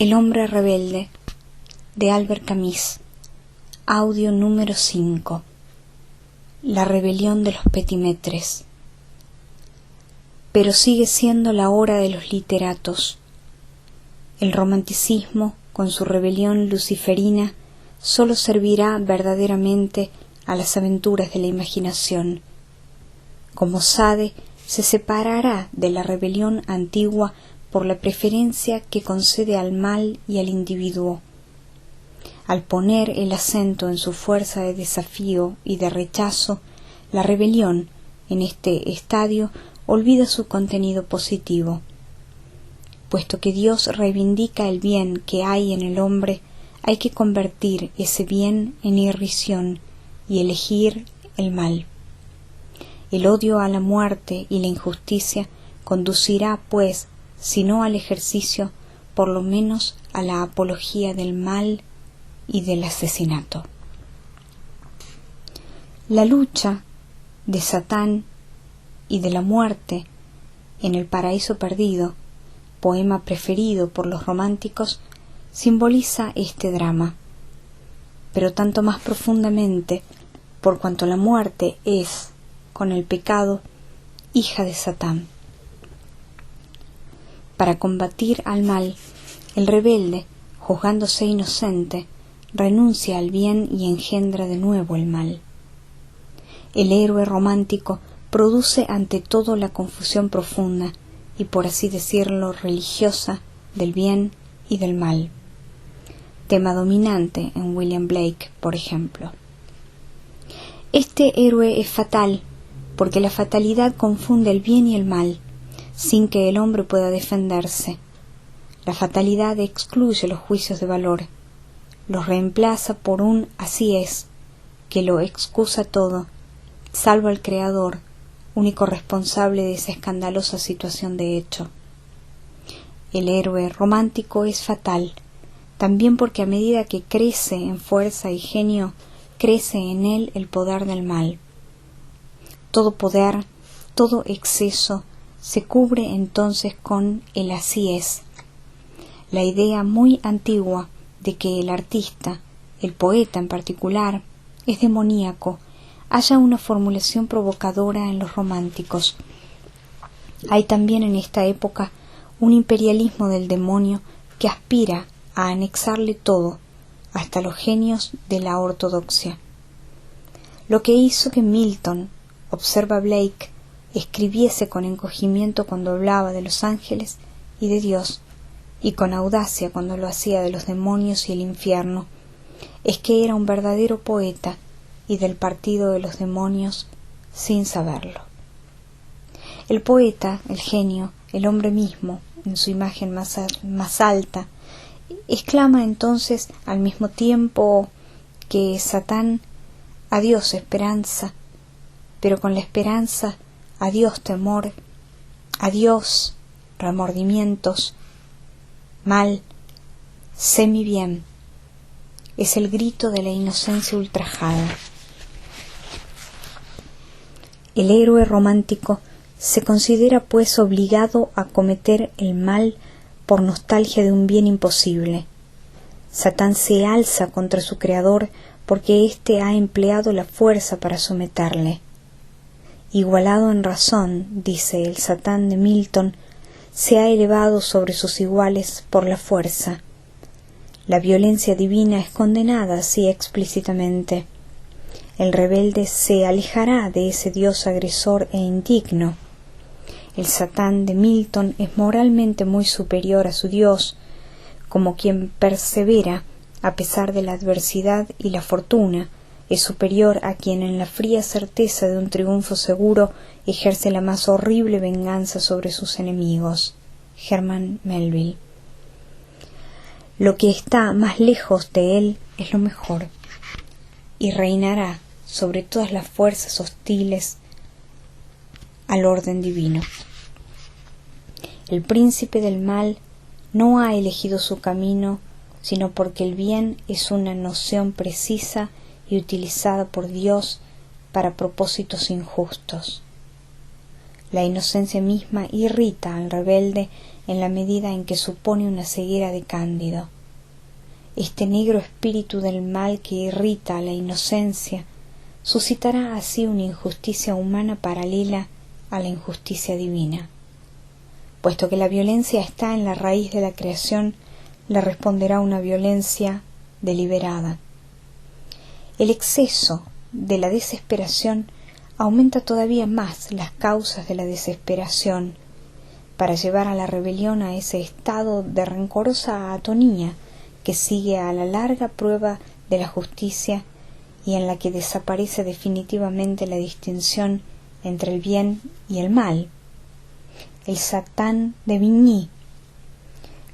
El hombre rebelde, de Albert Camus. Audio número 5. La rebelión de los petimetres. Pero sigue siendo la hora de los literatos. El romanticismo, con su rebelión luciferina, sólo servirá verdaderamente a las aventuras de la imaginación. Como Sade, se separará de la rebelión antigua por la preferencia que concede al mal y al individuo. Al poner el acento en su fuerza de desafío y de rechazo, la rebelión, en este estadio, olvida su contenido positivo. Puesto que Dios reivindica el bien que hay en el hombre, hay que convertir ese bien en irrisión y elegir el mal. El odio a la muerte y la injusticia conducirá, pues, si no al ejercicio, por lo menos a la apología del mal y del asesinato. La lucha de Satán y de la muerte en El paraíso perdido, poema preferido por los románticos, simboliza este drama, pero tanto más profundamente por cuanto la muerte es, con el pecado, hija de Satán. Para combatir al mal, el rebelde, juzgándose inocente, renuncia al bien y engendra de nuevo el mal. El héroe romántico produce ante todo la confusión profunda y, por así decirlo, religiosa del bien y del mal. Tema dominante en William Blake, por ejemplo. Este héroe es fatal porque la fatalidad confunde el bien y el mal, sin que el hombre pueda defenderse. La fatalidad excluye los juicios de valor, los reemplaza por un así es, que lo excusa todo, salvo al Creador, único responsable de esa escandalosa situación de hecho. El héroe romántico es fatal, también porque a medida que crece en fuerza y genio, crece en él el poder del mal. Todo poder, todo exceso, se cubre entonces con el así es. La idea muy antigua de que el artista, el poeta en particular, es demoníaco, halla una formulación provocadora en los románticos. Hay también en esta época un imperialismo del demonio que aspira a anexarle todo, hasta los genios de la ortodoxia. Lo que hizo que Milton, observa Blake, escribiese con encogimiento cuando hablaba de los ángeles y de Dios, y con audacia cuando lo hacía de los demonios y el infierno, es que era un verdadero poeta y del partido de los demonios sin saberlo. El poeta, el genio, el hombre mismo, en su imagen más alta, exclama entonces al mismo tiempo que Satán: adiós esperanza, pero con la esperanza adiós temor, adiós remordimientos, mal, sé mi bien. Es el grito de la inocencia ultrajada. El héroe romántico se considera pues obligado a cometer el mal por nostalgia de un bien imposible. Satán se alza contra su creador porque éste ha empleado la fuerza para someterle. Igualado en razón, dice el Satán de Milton, se ha elevado sobre sus iguales por la fuerza. La violencia divina es condenada así explícitamente. El rebelde se alejará de ese Dios agresor e indigno. El Satán de Milton es moralmente muy superior a su Dios, como quien persevera a pesar de la adversidad y la fortuna, es superior a quien en la fría certeza de un triunfo seguro ejerce la más horrible venganza sobre sus enemigos. Herman Melville. Lo que está más lejos de él es lo mejor, y reinará sobre todas las fuerzas hostiles al orden divino. El príncipe del mal no ha elegido su camino, sino porque el bien es una noción precisa y utilizada por Dios para propósitos injustos. La inocencia misma irrita al rebelde en la medida en que supone una ceguera de Cándido. Este negro espíritu del mal que irrita a la inocencia suscitará así una injusticia humana paralela a la injusticia divina. Puesto que la violencia está en la raíz de la creación, le responderá una violencia deliberada. El exceso de la desesperación aumenta todavía más las causas de la desesperación, para llevar a la rebelión a ese estado de rencorosa atonía que sigue a la larga prueba de la justicia y en la que desaparece definitivamente la distinción entre el bien y el mal. El Satán de Vigny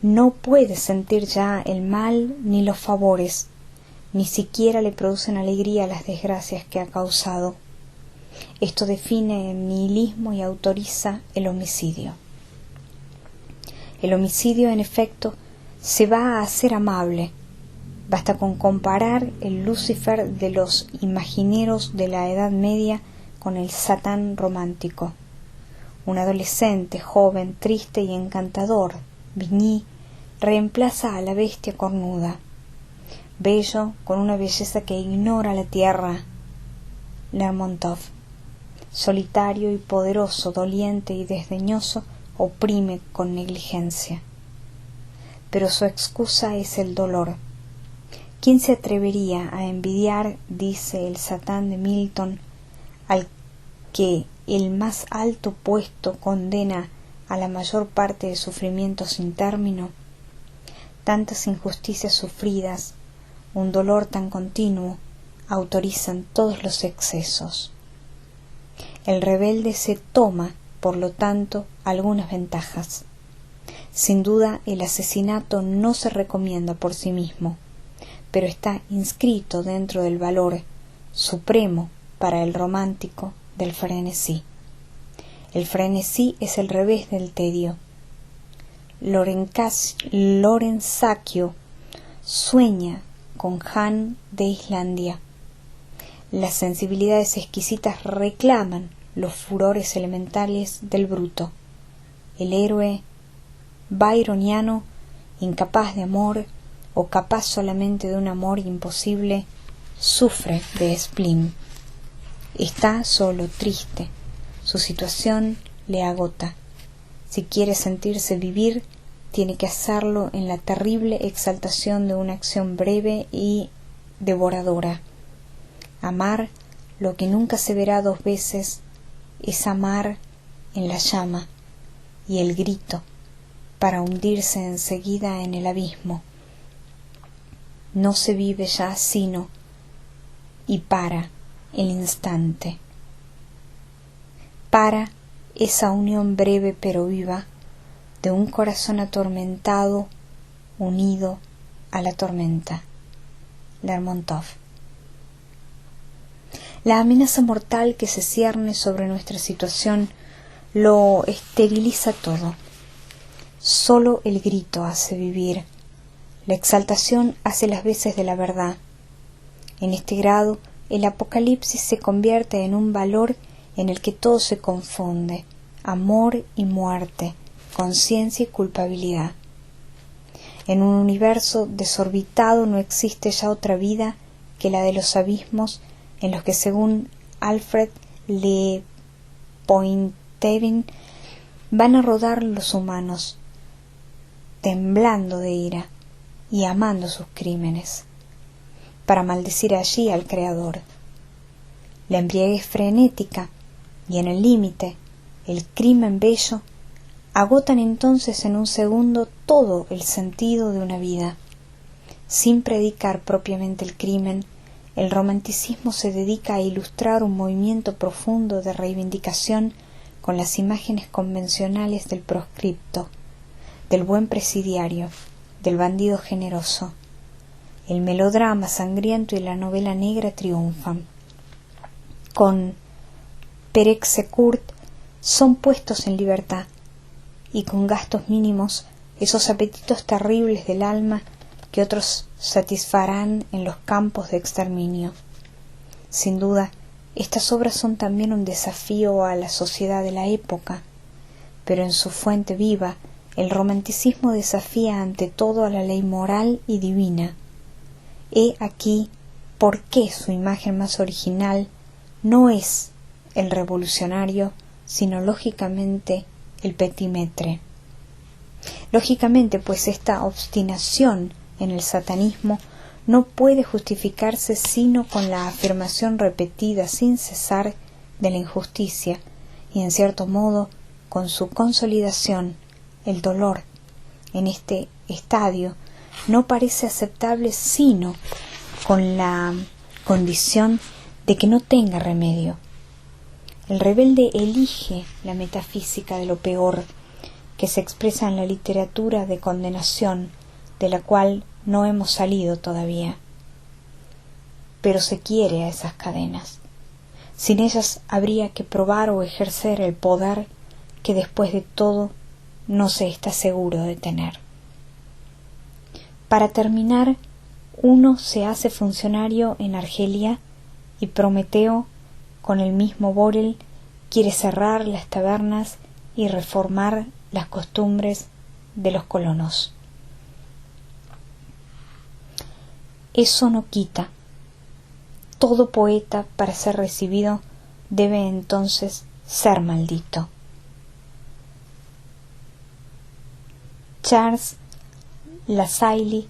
no puede sentir ya el mal ni los favores, ni siquiera le producen alegría las desgracias que ha causado. Esto define el nihilismo y autoriza el homicidio. El homicidio, en efecto, se va a hacer amable. Basta con comparar el Lucifer de los imagineros de la Edad Media con el Satán romántico. Un adolescente, joven, triste y encantador, Vigny, reemplaza a la bestia cornuda. Bello, con una belleza que ignora la tierra, Lermontov. Solitario y poderoso, doliente y desdeñoso, oprime con negligencia. Pero su excusa es el dolor. ¿Quién se atrevería a envidiar, dice el Satán de Milton, al que el más alto puesto condena a la mayor parte de sufrimientos sin término? Tantas injusticias sufridas, un dolor tan continuo, autorizan todos los excesos. El rebelde se toma, por lo tanto, algunas ventajas. Sin duda, el asesinato no se recomienda por sí mismo, pero está inscrito dentro del valor supremo para el romántico del frenesí. El frenesí es el revés del tedio. Lorenzacchio sueña con Han de Islandia. Las sensibilidades exquisitas reclaman los furores elementales del bruto. El héroe byroniano, incapaz de amor o capaz solamente de un amor imposible, sufre de spleen. Está solo, triste. Su situación le agota. Si quiere sentirse vivir, tiene que hacerlo en la terrible exaltación de una acción breve y devoradora. Amar lo que nunca se verá dos veces es amar en la llama y el grito para hundirse enseguida en el abismo. No se vive ya sino y para el instante. Para esa unión breve pero viva de un corazón atormentado unido a la tormenta. Lermontov. La amenaza mortal que se cierne sobre nuestra situación lo esteriliza todo. Solo el grito hace vivir. La exaltación hace las veces de la verdad. En este grado, el apocalipsis se convierte en un valor en el que todo se confunde, amor y muerte, conciencia y culpabilidad. En un universo desorbitado no existe ya otra vida que la de los abismos en los que, según Alfred Le Pointevin, van a rodar los humanos, temblando de ira y amando sus crímenes, para maldecir allí al Creador. La embriaguez frenética y en el límite el crimen bello agotan entonces en un segundo todo el sentido de una vida. Sin predicar propiamente el crimen, el romanticismo se dedica a ilustrar un movimiento profundo de reivindicación con las imágenes convencionales del proscripto, del buen presidiario, del bandido generoso. El melodrama sangriento y la novela negra triunfan. Con Perec Secourt son puestos en libertad, y con gastos mínimos esos apetitos terribles del alma que otros satisfarán en los campos de exterminio. Sin duda, estas obras son también un desafío a la sociedad de la época, pero en su fuente viva el romanticismo desafía ante todo a la ley moral y divina. He aquí por qué su imagen más original no es el revolucionario, sino lógicamente el petimetre. Lógicamente, pues esta obstinación en el satanismo no puede justificarse sino con la afirmación repetida sin cesar de la injusticia y, en cierto modo, con su consolidación. El dolor en este estadio no parece aceptable sino con la condición de que no tenga remedio. El rebelde elige la metafísica de lo peor que se expresa en la literatura de condenación, de la cual no hemos salido todavía. Pero se quiere a esas cadenas. Sin ellas habría que probar o ejercer el poder que después de todo no se está seguro de tener. Para terminar, uno se hace funcionario en Argelia y Prometeo, con el mismo Borel, quiere cerrar las tabernas y reformar las costumbres de los colonos. Eso no quita. Todo poeta, para ser recibido, debe entonces ser maldito. Charles Lassalle,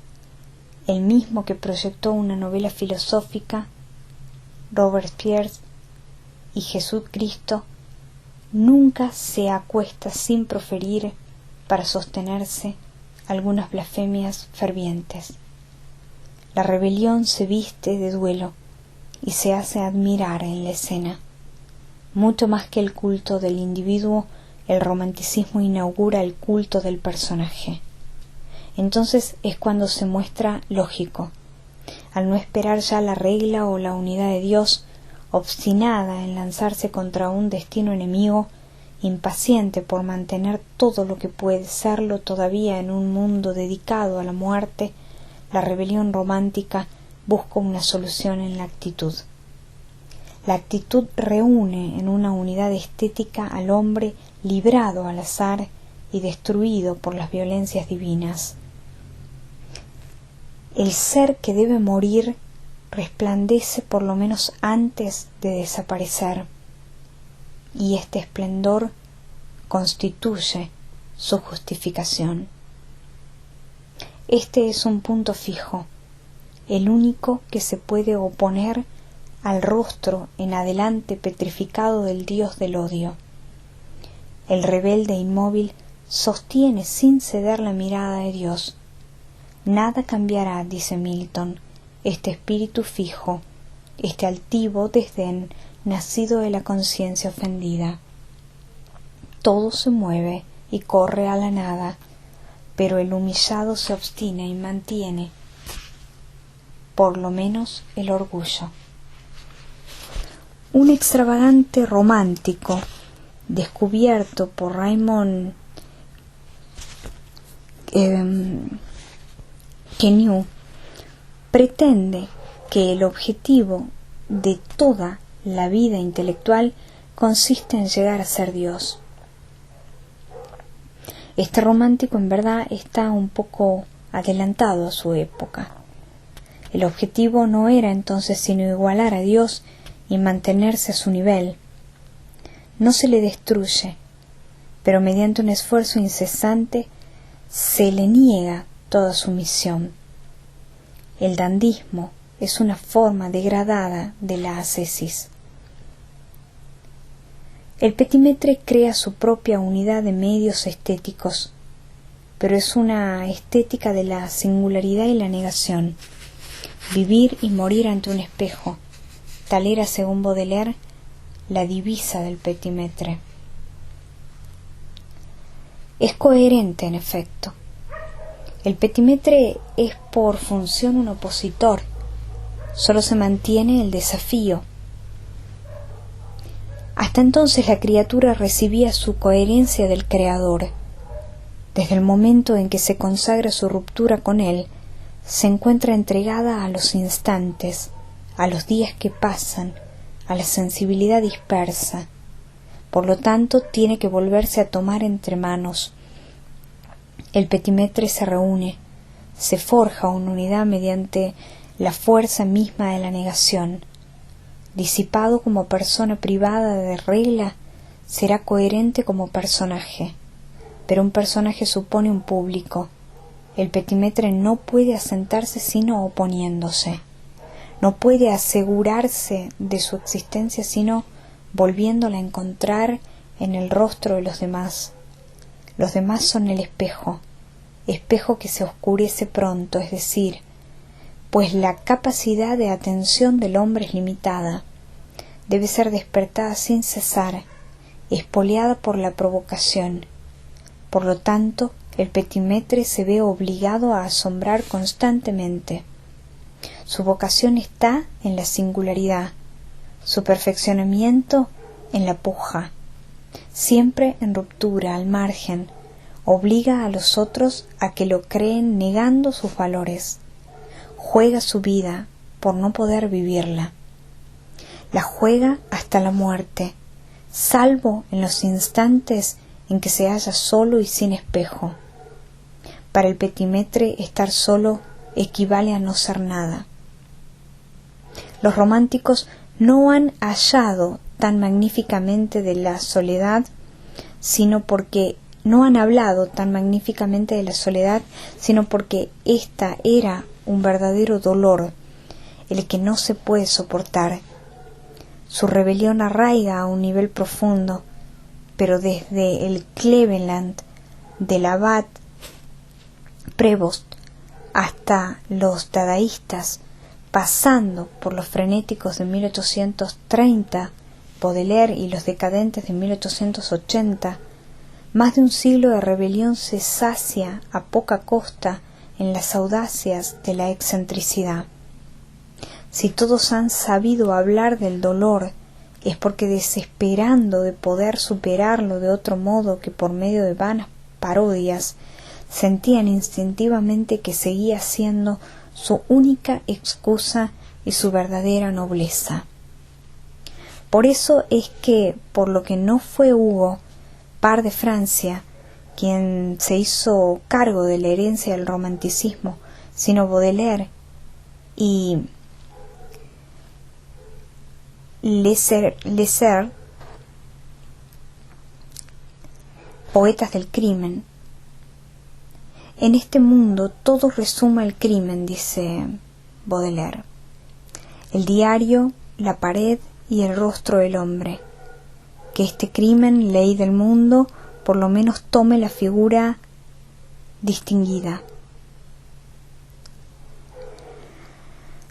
el mismo que proyectó una novela filosófica, Robespierre y Jesucristo, nunca se acuesta sin proferir para sostenerse algunas blasfemias fervientes. La rebelión se viste de duelo y se hace admirar en la escena. Mucho más que el culto del individuo, el romanticismo inaugura el culto del personaje. Entonces es cuando se muestra lógico. Al no esperar ya la regla o la unidad de Dios, obstinada en lanzarse contra un destino enemigo, impaciente por mantener todo lo que puede serlo todavía en un mundo dedicado a la muerte, la rebelión romántica busca una solución en la actitud. La actitud reúne en una unidad estética al hombre librado al azar y destruido por las violencias divinas. El ser que debe morir resplandece por lo menos antes de desaparecer, y este esplendor constituye su justificación. Este es un punto fijo, el único que se puede oponer al rostro en adelante petrificado del dios del odio. El rebelde inmóvil sostiene sin ceder la mirada de Dios. Nada cambiará, dice Milton, este espíritu fijo, este altivo desdén nacido de la conciencia ofendida. Todo se mueve y corre a la nada, pero el humillado se obstina y mantiene, por lo menos, el orgullo. Un extravagante romántico, descubierto por Raymond Queneau, pretende que el objetivo de toda la vida intelectual consiste en llegar a ser Dios. Este romántico en verdad está un poco adelantado a su época. El objetivo no era entonces sino igualar a Dios y mantenerse a su nivel. No se le destruye, pero mediante un esfuerzo incesante se le niega toda sumisión. El dandismo es una forma degradada de la ascesis. El petimetre crea su propia unidad de medios estéticos, pero es una estética de la singularidad y la negación. Vivir y morir ante un espejo, tal era, según Baudelaire, la divisa del petimetre. Es coherente, en efecto. El petimetre es por función un opositor, solo se mantiene el desafío. Hasta entonces la criatura recibía su coherencia del Creador. Desde el momento en que se consagra su ruptura con él, se encuentra entregada a los instantes, a los días que pasan, a la sensibilidad dispersa. Por lo tanto, tiene que volverse a tomar entre manos El petimetre se reúne, se forja una unidad mediante la fuerza misma de la negación. Disipado como persona privada de regla, será coherente como personaje, pero un personaje supone un público. El petimetre no puede asentarse sino oponiéndose, no puede asegurarse de su existencia sino volviéndola a encontrar en el rostro de los demás. Los demás son el espejo, espejo que se oscurece pronto, es decir, pues la capacidad de atención del hombre es limitada, debe ser despertada sin cesar, espoleada por la provocación. Por lo tanto, el petimetre se ve obligado a asombrar constantemente. Su vocación está en la singularidad, su perfeccionamiento en la puja, siempre en ruptura, al margen, obliga a los otros a que lo creen negando sus valores, juega su vida por no poder vivirla, la juega hasta la muerte, salvo en los instantes en que se halla solo y sin espejo. Para el petimetre estar solo equivale a no ser nada. Los románticos no han hallado tan magníficamente de la soledad, sino porque no han hablado tan magníficamente de la soledad, sino porque ésta era un verdadero dolor, el que no se puede soportar. Su rebelión arraiga a un nivel profundo, pero desde el Cleveland del abad Prevost hasta los dadaístas, pasando por los frenéticos de 1830, Baudelaire y los decadentes de 1880, más de un siglo de rebelión se sacia a poca costa en las audacias de la excentricidad. Si todos han sabido hablar del dolor, es porque desesperando de poder superarlo de otro modo que por medio de vanas parodias, sentían instintivamente que seguía siendo su única excusa y su verdadera nobleza. Por eso es que, por lo que no fue Hugo, par de Francia, quien se hizo cargo de la herencia del romanticismo, sino Baudelaire y Lesser, poetas del crimen. En este mundo todo resuma el crimen, dice Baudelaire. El diario, la pared y el rostro del hombre. Que este crimen, ley del mundo, por lo menos tome la figura distinguida.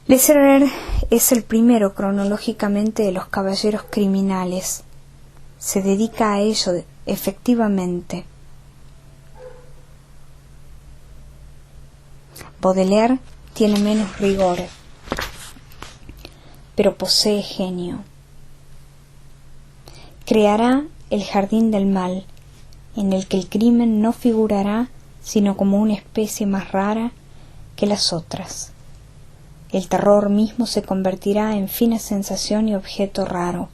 Lesser es el primero cronológicamente de los caballeros criminales. Se dedica a ello efectivamente. Baudelaire tiene menos rigor, pero posee genio. Creará el jardín del mal, en el que el crimen no figurará sino como una especie más rara que las otras. El terror mismo se convertirá en fina sensación y objeto raro.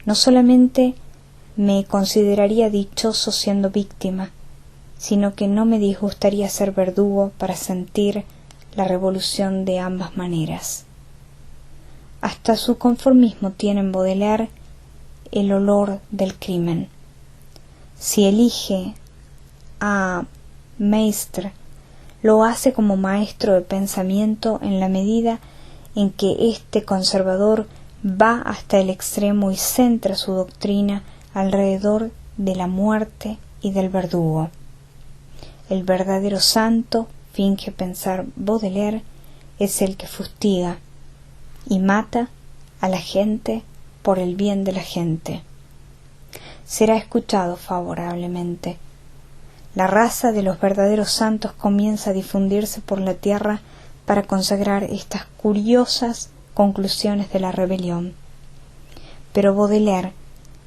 No solamente me consideraría dichoso siendo víctima, sino que no me disgustaría ser verdugo para sentir la revolución de ambas maneras. Hasta su conformismo tiene en Baudelaire el olor del crimen. Si elige a Maistre, lo hace como maestro de pensamiento en la medida en que este conservador va hasta el extremo y centra su doctrina alrededor de la muerte y del verdugo. El verdadero santo, finge pensar Baudelaire, es el que fustiga y mata a la gente por el bien de la gente. Será escuchado favorablemente. La raza de los verdaderos santos comienza a difundirse por la tierra para consagrar estas curiosas conclusiones de la rebelión. Pero Baudelaire,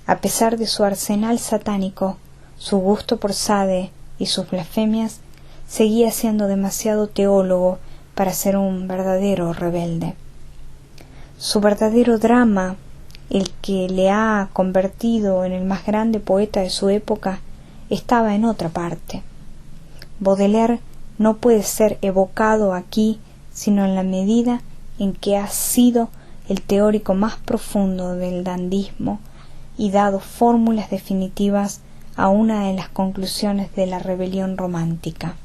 a pesar de su arsenal satánico, su gusto por Sade y sus blasfemias, seguía siendo demasiado teólogo para ser un verdadero rebelde. Su verdadero drama, el que le ha convertido en el más grande poeta de su época, estaba en otra parte. Baudelaire no puede ser evocado aquí sino en la medida en que ha sido el teórico más profundo del dandismo y dado fórmulas definitivas a una de las conclusiones de la rebelión romántica.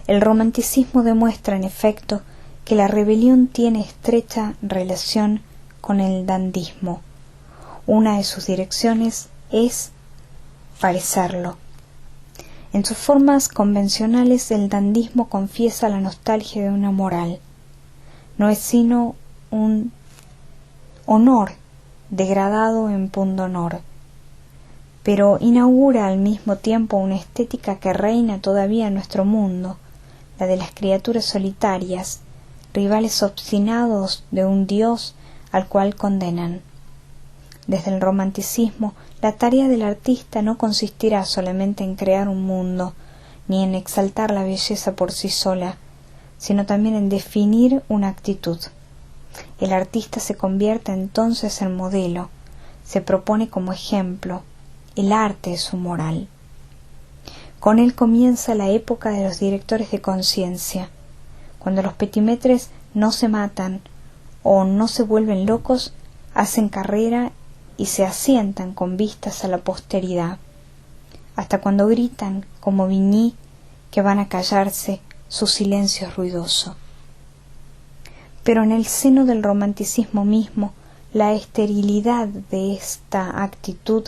El romanticismo demuestra, en efecto, que la rebelión tiene estrecha relación con el dandismo. Una de sus direcciones es parecerlo. En sus formas convencionales, el dandismo confiesa la nostalgia de una moral. No es sino un honor degradado en pundonor, pero inaugura al mismo tiempo una estética que reina todavía en nuestro mundo, la de las criaturas solitarias, rivales obstinados de un Dios al cual condenan. Desde el romanticismo, la tarea del artista no consistirá solamente en crear un mundo, ni en exaltar la belleza por sí sola, sino también en definir una actitud. El artista se convierte entonces en modelo, se propone como ejemplo, el arte es su moral. Con él comienza la época de los directores de conciencia. Cuando los petimetres no se matan o no se vuelven locos, hacen carrera y se asientan con vistas a la posteridad, hasta cuando gritan, como Vigny, que van a callarse, su silencio es ruidoso. Pero en el seno del romanticismo mismo, la esterilidad de esta actitud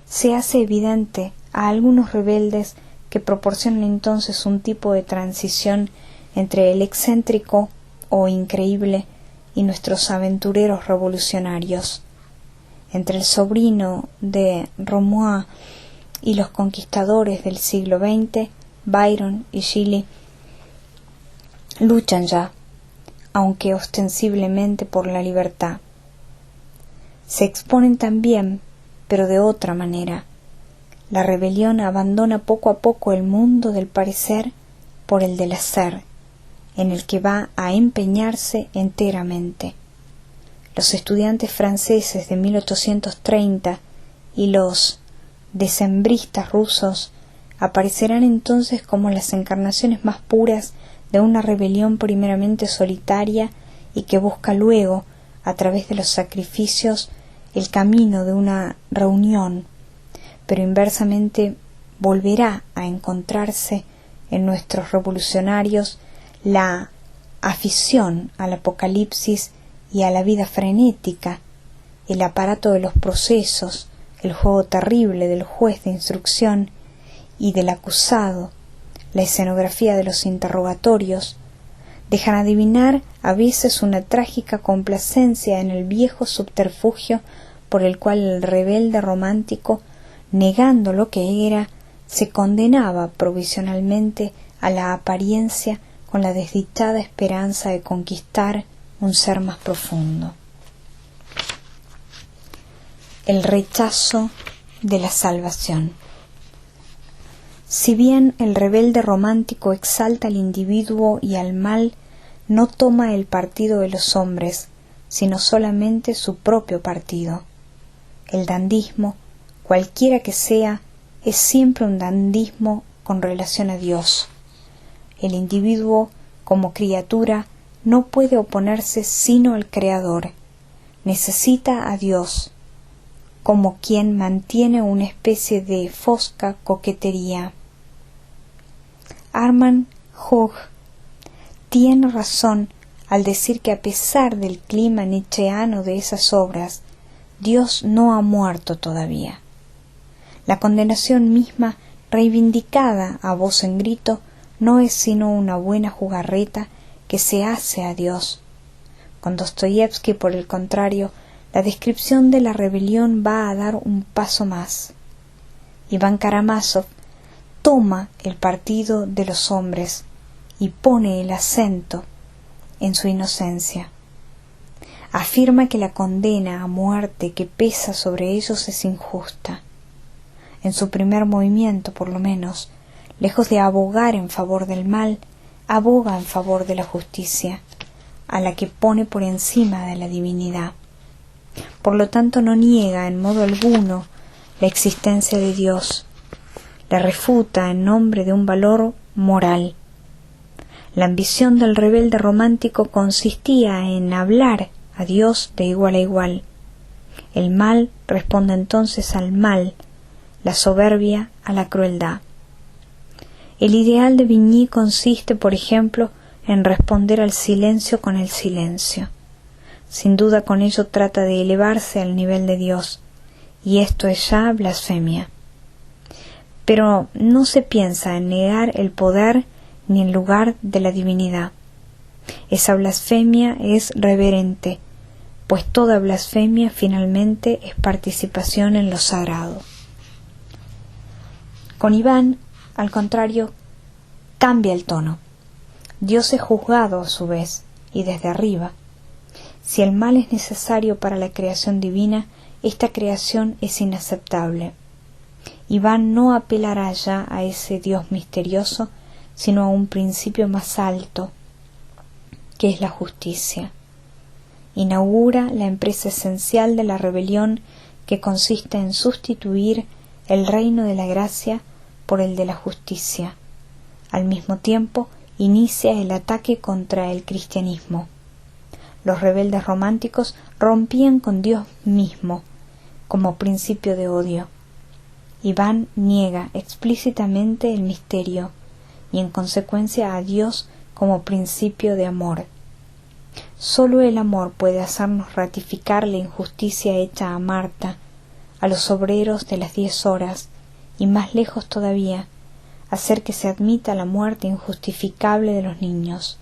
se hace evidente a algunos rebeldes que proporcionan entonces un tipo de transición entre el excéntrico o increíble y nuestros aventureros revolucionarios, entre el sobrino de Romuald y los conquistadores del siglo XX. Byron y Shelley luchan ya, aunque ostensiblemente, por la libertad. Se exponen también, pero de otra manera. La rebelión abandona poco a poco el mundo del parecer por el del hacer, en el que va a empeñarse enteramente. Los estudiantes franceses de 1830 y los decembristas rusos aparecerán entonces como las encarnaciones más puras de una rebelión primeramente solitaria y que busca luego, a través de los sacrificios, el camino de una reunión, pero inversamente volverá a encontrarse en nuestros revolucionarios la afición al apocalipsis y a la vida frenética, el aparato de los procesos, el juego terrible del juez de instrucción y del acusado, la escenografía de los interrogatorios, dejan adivinar a veces una trágica complacencia en el viejo subterfugio por el cual el rebelde romántico, negando lo que era, se condenaba provisionalmente a la apariencia con la desdichada esperanza de conquistar un ser más profundo. El rechazo de la salvación. Si bien el rebelde romántico exalta al individuo y al mal, no toma el partido de los hombres, sino solamente su propio partido. El dandismo, cualquiera que sea, es siempre un dandismo con relación a Dios. El individuo, como criatura, no puede oponerse sino al Creador. Necesita a Dios, como quien mantiene una especie de fosca coquetería. Armand Hugh tiene razón al decir que a pesar del clima nietzscheano de esas obras, Dios no ha muerto todavía. La condenación misma, reivindicada a voz en grito, no es sino una buena jugarreta que se hace a Dios. Con Dostoyevsky, por el contrario, la descripción de la rebelión va a dar un paso más. Iván Karamazov toma el partido de los hombres y pone el acento en su inocencia. Afirma que la condena a muerte que pesa sobre ellos es injusta. En su primer movimiento, por lo menos, lejos de abogar en favor del mal, aboga en favor de la justicia, a la que pone por encima de la divinidad. Por lo tanto, no niega en modo alguno la existencia de Dios. la refuta en nombre de un valor moral. La ambición del rebelde romántico consistía en hablar a Dios de igual a igual. El mal responde entonces al mal, la soberbia a la crueldad. El ideal de Vigny consiste, por ejemplo, en responder al silencio con el silencio. Sin duda con ello trata de elevarse al nivel de Dios, y esto es ya blasfemia. Pero no se piensa en negar el poder ni el lugar de la divinidad. Esa blasfemia es reverente, pues toda blasfemia finalmente es participación en lo sagrado. Con Iván, al contrario, cambia el tono. Dios es juzgado a su vez, y desde arriba. Si el mal es necesario para la creación divina, esta creación es inaceptable. Iván no apelará ya a ese Dios misterioso, sino a un principio más alto, que es la justicia. Inaugura la empresa esencial de la rebelión, que consiste en sustituir el reino de la gracia por el de la justicia. Al mismo tiempo, inicia el ataque contra el cristianismo. Los rebeldes románticos rompían con Dios mismo como principio de odio. Iván niega explícitamente el misterio y en consecuencia a Dios como principio de amor. Sólo el amor puede hacernos ratificar la injusticia hecha a Marta, a los obreros de las 10 horas, y más lejos todavía, hacer que se admita la muerte injustificable de los niños.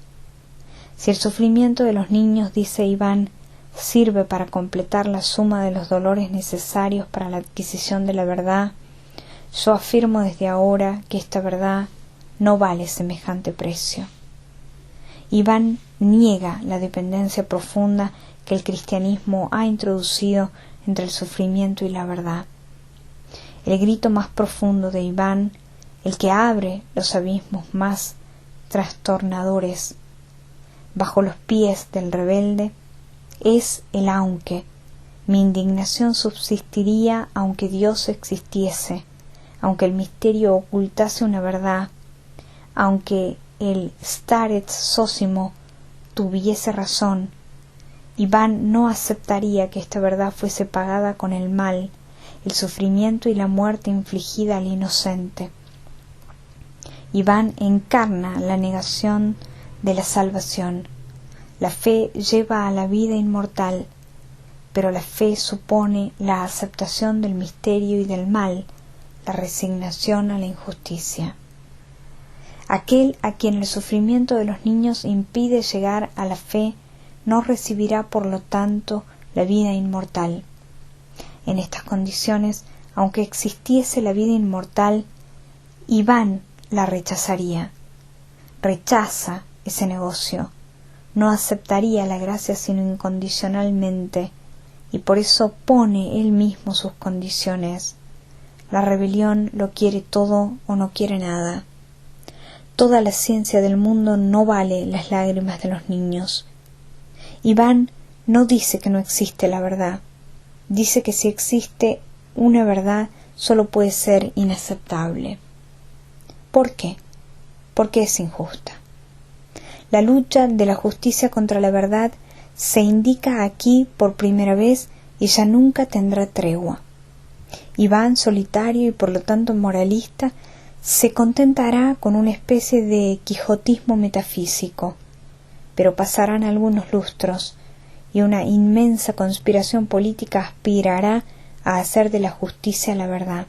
Si el sufrimiento de los niños, dice Iván, sirve para completar la suma de los dolores necesarios para la adquisición de la verdad, yo afirmo desde ahora que esta verdad no vale semejante precio. Iván niega la dependencia profunda que el cristianismo ha introducido entre el sufrimiento y la verdad. El grito más profundo de Iván, el que abre los abismos más trastornadores bajo los pies del rebelde, es el aunque. Mi indignación subsistiría aunque Dios existiese, aunque el misterio ocultase una verdad, aunque el starets socimo tuviese razón. Iván no aceptaría que esta verdad fuese pagada con el mal, el sufrimiento y la muerte infligida al inocente. Iván encarna la negación de la salvación. La fe lleva a la vida inmortal, pero la fe supone la aceptación del misterio y del mal, la resignación a la injusticia. Aquel a quien el sufrimiento de los niños impide llegar a la fe no recibirá por lo tanto la vida inmortal. En estas condiciones, aunque existiese la vida inmortal, Iván la rechazaría. Rechaza ese negocio, no aceptaría la gracia sino incondicionalmente, y por eso pone él mismo sus condiciones. La rebelión lo quiere todo o no quiere nada. Toda la ciencia del mundo no vale las lágrimas de los niños. Iván no dice que no existe la verdad, dice que si existe una verdad solo puede ser inaceptable. ¿Por qué? Porque es injusta. La lucha de la justicia contra la verdad se indica aquí por primera vez y ya nunca tendrá tregua. Iván, solitario y por lo tanto moralista, se contentará con una especie de quijotismo metafísico, pero pasarán algunos lustros y una inmensa conspiración política aspirará a hacer de la justicia la verdad.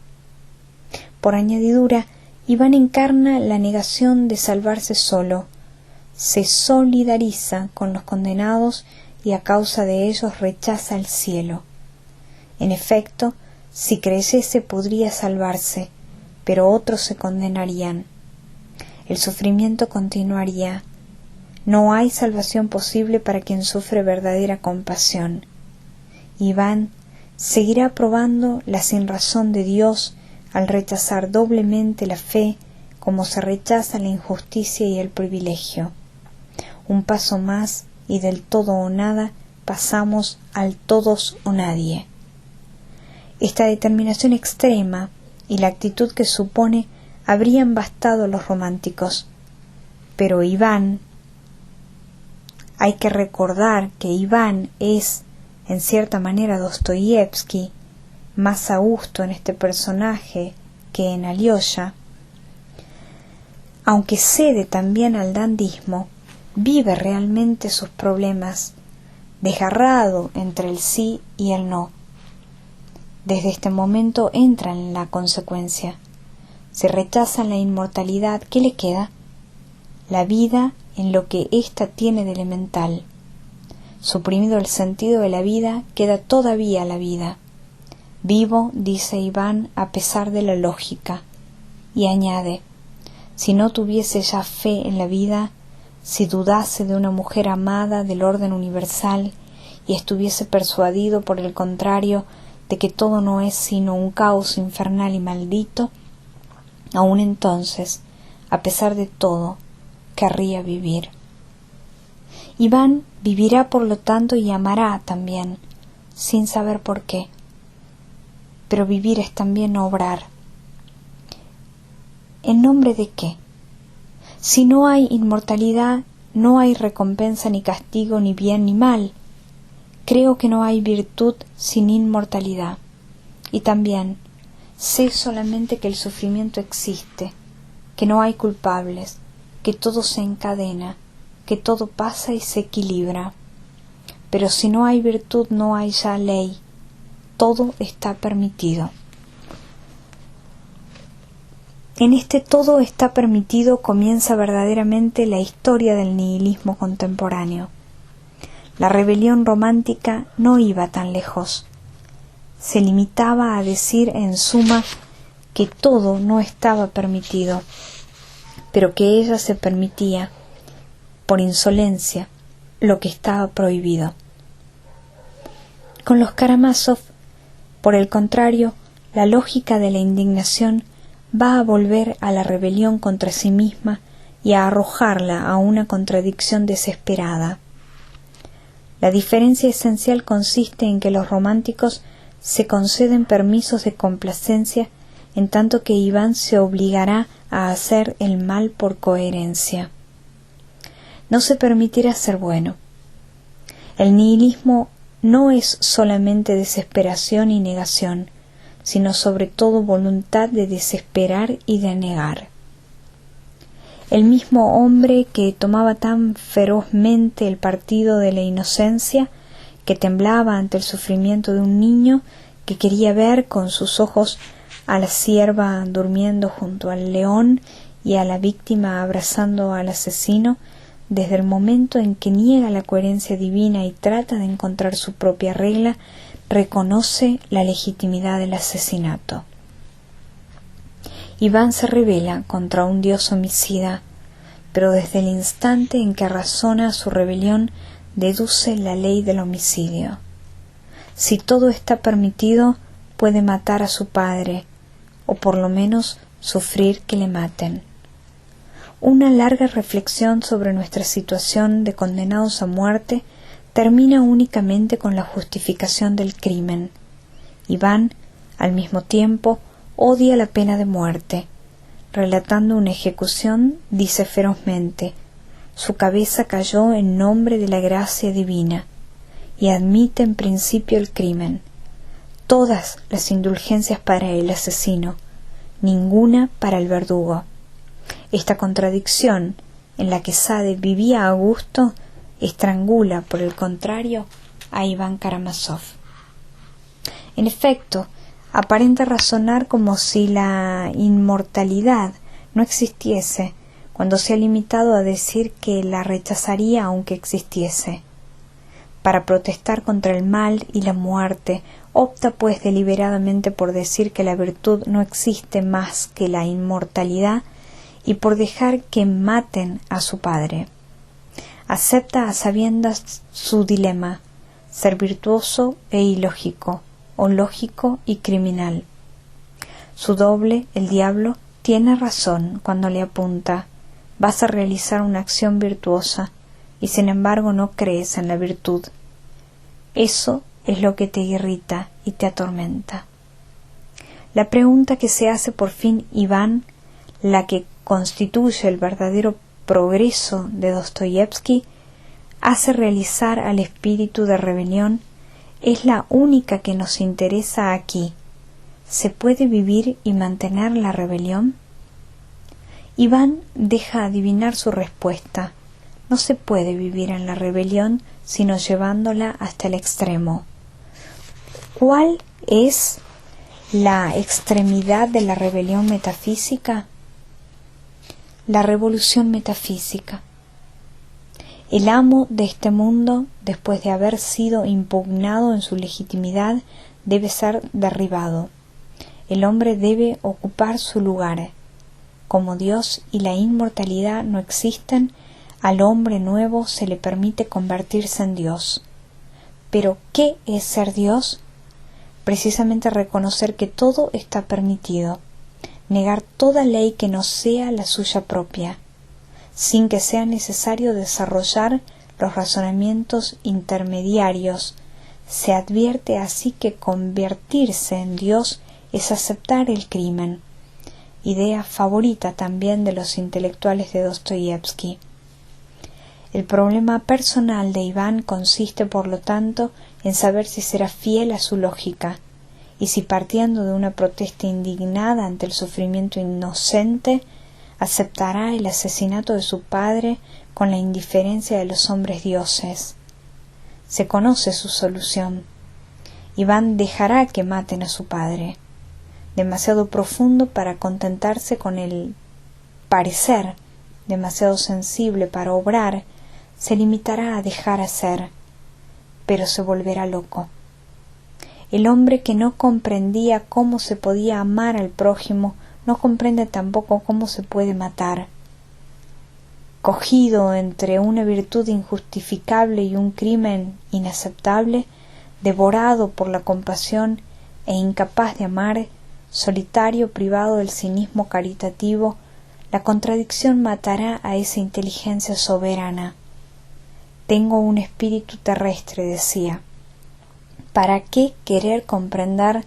Por añadidura, Iván encarna la negación de salvarse solo, se solidariza con los condenados y a causa de ellos rechaza el cielo. En efecto, si creyese podría salvarse, pero otros se condenarían. El sufrimiento continuaría. No hay salvación posible para quien sufre verdadera compasión. Iván seguirá probando la sinrazón de Dios al rechazar doblemente la fe como se rechaza la injusticia y el privilegio. Un paso más y del todo o nada pasamos al todos o nadie. Esta determinación extrema y la actitud que supone habrían bastado los románticos. Pero Iván, hay que recordar que Iván es, en cierta manera, Dostoyevsky, más a gusto en este personaje que en Alyosha, aunque cede también al dandismo, vive realmente sus problemas, desgarrado entre el sí y el no. Desde este momento entra en la consecuencia. Si rechazan la inmortalidad, ¿qué le queda? La vida en lo que ésta tiene de elemental. Suprimido el sentido de la vida, queda todavía la vida. Vivo, dice Iván, a pesar de la lógica. Y añade, si no tuviese ya fe en la vida, si dudase de una mujer amada del orden universal y estuviese persuadido, por el contrario, de que todo no es sino un caos infernal y maldito, aún entonces, a pesar de todo, querría vivir. Iván vivirá por lo tanto y amará también, sin saber por qué. Pero vivir es también obrar. ¿En nombre de qué? Si no hay inmortalidad, no hay recompensa ni castigo, ni bien ni mal. Creo que no hay virtud sin inmortalidad. Y también sé solamente que el sufrimiento existe, que no hay culpables, que todo se encadena, que todo pasa y se equilibra. Pero si no hay virtud, no hay ya ley. Todo está permitido. En este todo está permitido comienza verdaderamente la historia del nihilismo contemporáneo. La rebelión romántica no iba tan lejos. Se limitaba a decir en suma que todo no estaba permitido, pero que ella se permitía, por insolencia, lo que estaba prohibido. Con los Karamazov, por el contrario, la lógica de la indignación va a volver a la rebelión contra sí misma y a arrojarla a una contradicción desesperada. La diferencia esencial consiste en que los románticos se conceden permisos de complacencia, en tanto que Iván se obligará a hacer el mal por coherencia. No se permitirá ser bueno. El nihilismo no es solamente desesperación y negación, sino sobre todo voluntad de desesperar y de negar. El mismo hombre que tomaba tan ferozmente el partido de la inocencia, que temblaba ante el sufrimiento de un niño, que quería ver con sus ojos a la cierva durmiendo junto al león y a la víctima abrazando al asesino, desde el momento en que niega la coherencia divina y trata de encontrar su propia regla, reconoce la legitimidad del asesinato. Iván se rebela contra un dios homicida, pero desde el instante en que razona su rebelión deduce la ley del homicidio. Si todo está permitido, puede matar a su padre, o por lo menos sufrir que le maten. Una larga reflexión sobre nuestra situación de condenados a muerte termina únicamente con la justificación del crimen. Iván, al mismo tiempo, odia la pena de muerte. Relatando una ejecución, dice ferozmente: su cabeza cayó en nombre de la gracia divina, y admite en principio el crimen, todas las indulgencias para el asesino, ninguna para el verdugo. Esta contradicción, en la que Sade vivía a gusto, estrangula, por el contrario, a Iván Karamazov. En efecto, aparenta razonar como si la inmortalidad no existiese, cuando se ha limitado a decir que la rechazaría aunque existiese. Para protestar contra el mal y la muerte, opta pues deliberadamente por decir que la virtud no existe más que la inmortalidad y por dejar que maten a su padre. Acepta a sabiendas su dilema, ser virtuoso e ilógico, o lógico y criminal. Su doble, el diablo, tiene razón cuando le apunta: vas a realizar una acción virtuosa, y sin embargo no crees en la virtud. Eso es lo que te irrita y te atormenta. La pregunta que se hace por fin Iván, la que constituye el verdadero progreso de Dostoyevski, hace realizar al espíritu de rebelión, es la única que nos interesa aquí. ¿Se puede vivir y mantener la rebelión? Iván deja adivinar su respuesta. No se puede vivir en la rebelión sino llevándola hasta el extremo. ¿Cuál es la extremidad de la rebelión metafísica? La revolución metafísica. El amo de este mundo, después de haber sido impugnado en su legitimidad, debe ser derribado. El hombre debe ocupar su lugar. Como Dios y la inmortalidad no existen, al hombre nuevo se le permite convertirse en Dios. ¿Pero qué es ser Dios? Precisamente reconocer que todo está permitido, negar toda ley que no sea la suya propia, sin que sea necesario desarrollar los razonamientos intermediarios. Se advierte así que convertirse en Dios es aceptar el crimen, idea favorita también de los intelectuales de Dostoyevski. El problema personal de Iván consiste, por lo tanto, en saber si será fiel a su lógica, y si partiendo de una protesta indignada ante el sufrimiento inocente, aceptará el asesinato de su padre con la indiferencia de los hombres dioses. Se conoce su solución. Iván dejará que maten a su padre, demasiado profundo para contentarse con el parecer, demasiado sensible para obrar, se limitará a dejar hacer, pero se volverá loco. El hombre que no comprendía cómo se podía amar al prójimo no comprende tampoco cómo se puede matar. Cogido entre una virtud injustificable y un crimen inaceptable, devorado por la compasión e incapaz de amar, solitario, privado del cinismo caritativo, la contradicción matará a esa inteligencia soberana. Tengo un espíritu terrestre, decía. ¿Para qué querer comprender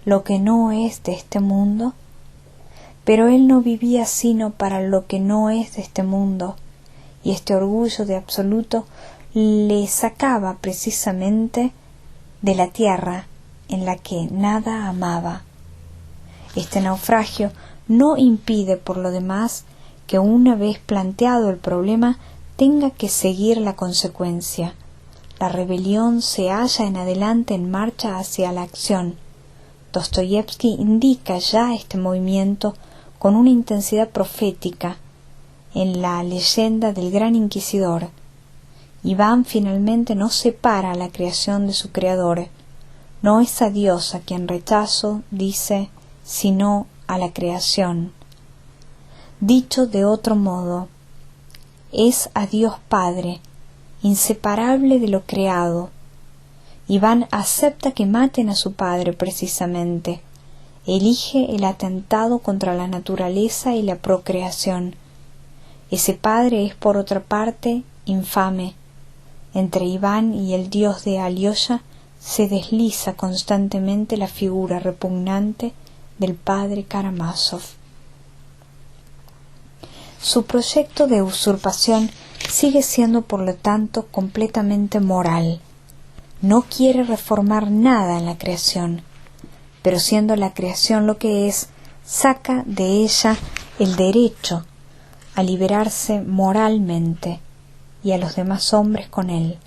lo que no es de este mundo? Pero él no vivía sino para lo que no es de este mundo, y este orgullo de absoluto le sacaba precisamente de la tierra en la que nada amaba. Este naufragio no impide, por lo demás, que una vez planteado el problema tenga que seguir la consecuencia. La rebelión se halla en adelante en marcha hacia la acción. Dostoyevski indica ya este movimiento con una intensidad profética en la leyenda del gran inquisidor. Iván finalmente no separa a la creación de su creador. No es a Dios a quien rechazo, dice, sino a la creación. Dicho de otro modo, es a Dios Padre, inseparable de lo creado. Iván acepta que maten a su padre precisamente. Elige el atentado contra la naturaleza y la procreación. Ese padre es, por otra parte, infame. Entre Iván y el dios de Alyosha se desliza constantemente la figura repugnante del padre Karamazov. Su proyecto de usurpación sigue siendo, por lo tanto, completamente moral. No quiere reformar nada en la creación, pero siendo la creación lo que es, saca de ella el derecho a liberarse moralmente y a los demás hombres con él.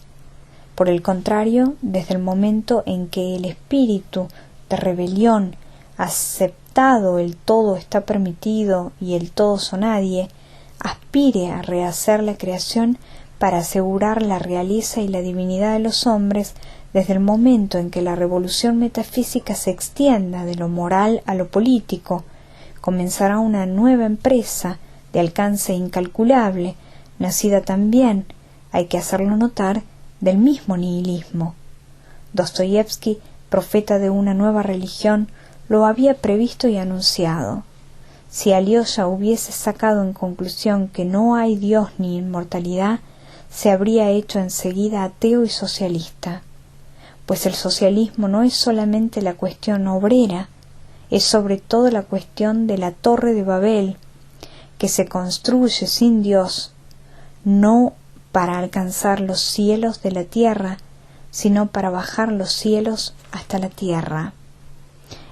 Por el contrario, desde el momento en que el espíritu de rebelión, aceptado el todo está permitido y el todo son nadie, aspire a rehacer la creación para asegurar la realeza y la divinidad de los hombres, desde el momento en que la revolución metafísica se extienda de lo moral a lo político, comenzará una nueva empresa de alcance incalculable, nacida también, hay que hacerlo notar, del mismo nihilismo. Dostoyevski, profeta de una nueva religión, lo había previsto y anunciado. Si Alyosha hubiese sacado en conclusión que no hay Dios ni inmortalidad, se habría hecho enseguida ateo y socialista, pues el socialismo no es solamente la cuestión obrera, es sobre todo la cuestión de la Torre de Babel, que se construye sin Dios, no para alcanzar los cielos de la tierra, sino para bajar los cielos hasta la tierra.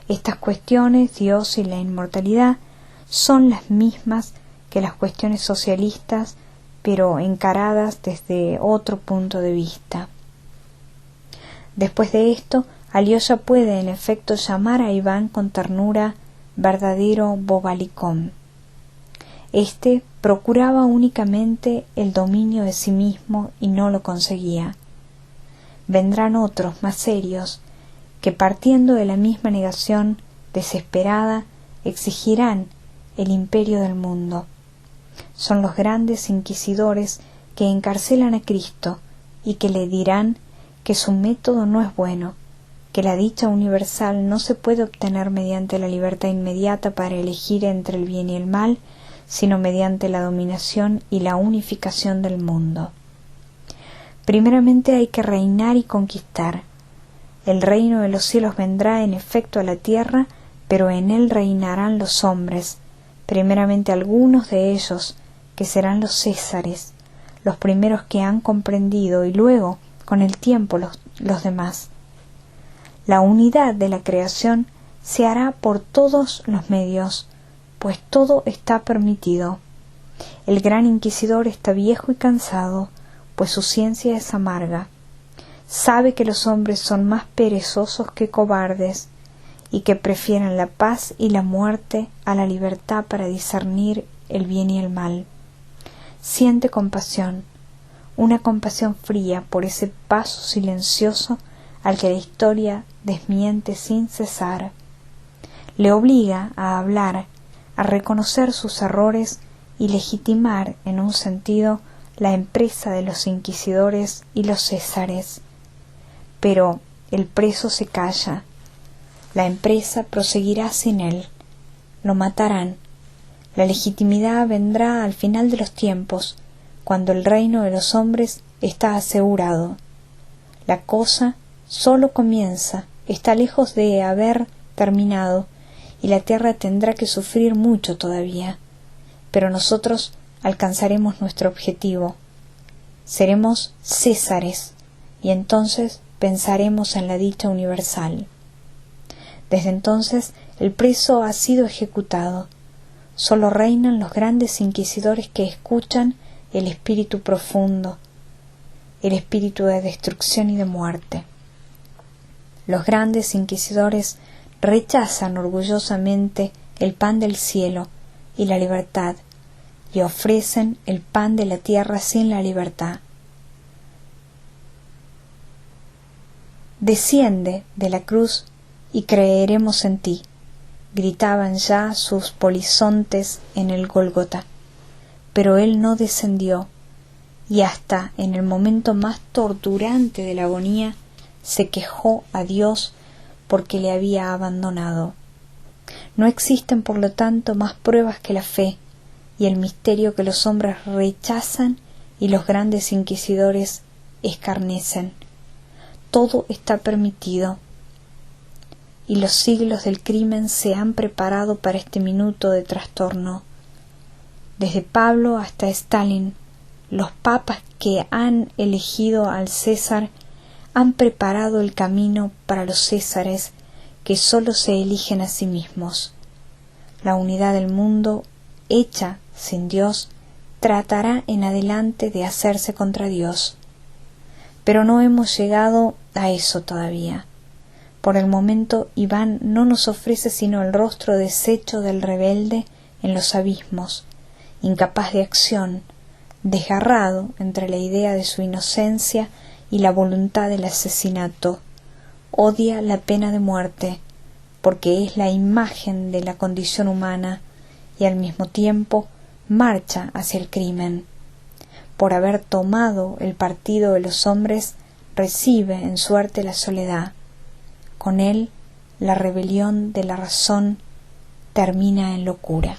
Estas cuestiones, Dios y la inmortalidad, son las mismas que las cuestiones socialistas, pero encaradas desde otro punto de vista. Después de esto, Alyosha puede en efecto llamar a Iván con ternura verdadero bobalicón. Este procuraba únicamente el dominio de sí mismo y no lo conseguía. Vendrán otros más serios que, partiendo de la misma negación desesperada, exigirán el imperio del mundo. Son los grandes inquisidores que encarcelan a Cristo y que le dirán que su método no es bueno, que la dicha universal no se puede obtener mediante la libertad inmediata para elegir entre el bien y el mal, sino mediante la dominación y la unificación del mundo. Primeramente hay que reinar y conquistar. El reino de los cielos vendrá en efecto a la tierra, pero en él reinarán los hombres, primeramente algunos de ellos, que serán los césares, los primeros que han comprendido, y luego, con el tiempo, los demás. La unidad de la creación se hará por todos los medios, pues todo está permitido. El gran inquisidor está viejo y cansado, pues su ciencia es amarga. Sabe que los hombres son más perezosos que cobardes, y que prefieren la paz y la muerte a la libertad para discernir el bien y el mal. Siente compasión, una compasión fría por ese paso silencioso al que la historia desmiente sin cesar. Le obliga a hablar, a reconocer sus errores y legitimar en un sentido la empresa de los inquisidores y los césares. Pero el preso se calla. La empresa proseguirá sin él. Lo matarán. La legitimidad vendrá al final de los tiempos, cuando el reino de los hombres está asegurado. La cosa sólo comienza, está lejos de haber terminado, y la tierra tendrá que sufrir mucho todavía. Pero nosotros alcanzaremos nuestro objetivo. Seremos césares, y entonces pensaremos en la dicha universal. Desde entonces el preso ha sido ejecutado. Sólo reinan los grandes inquisidores que escuchan el espíritu profundo, el espíritu de destrucción y de muerte. Los grandes inquisidores rechazan orgullosamente el pan del cielo y la libertad, y ofrecen el pan de la tierra sin la libertad. Desciende de la cruz y creeremos en ti, gritaban ya sus polizontes en el Gólgota. Pero él no descendió, y hasta en el momento más torturante de la agonía se quejó a Dios porque le había abandonado. No existen, por lo tanto, más pruebas que la fe y el misterio que los hombres rechazan y los grandes inquisidores escarnecen. Todo está permitido, y los siglos del crimen se han preparado para este minuto de trastorno. Desde Pablo hasta Stalin, los papas que han elegido al César han preparado el camino para los césares que sólo se eligen a sí mismos. La unidad del mundo, hecha sin Dios, tratará en adelante de hacerse contra Dios. Pero no hemos llegado a eso todavía. Por el momento, Iván no nos ofrece sino el rostro deshecho del rebelde en los abismos, incapaz de acción, desgarrado entre la idea de su inocencia y la voluntad del asesinato. Odia la pena de muerte, porque es la imagen de la condición humana, y al mismo tiempo marcha hacia el crimen. Por haber tomado el partido de los hombres, recibe en suerte la soledad. Con él, la rebelión de la razón termina en locura.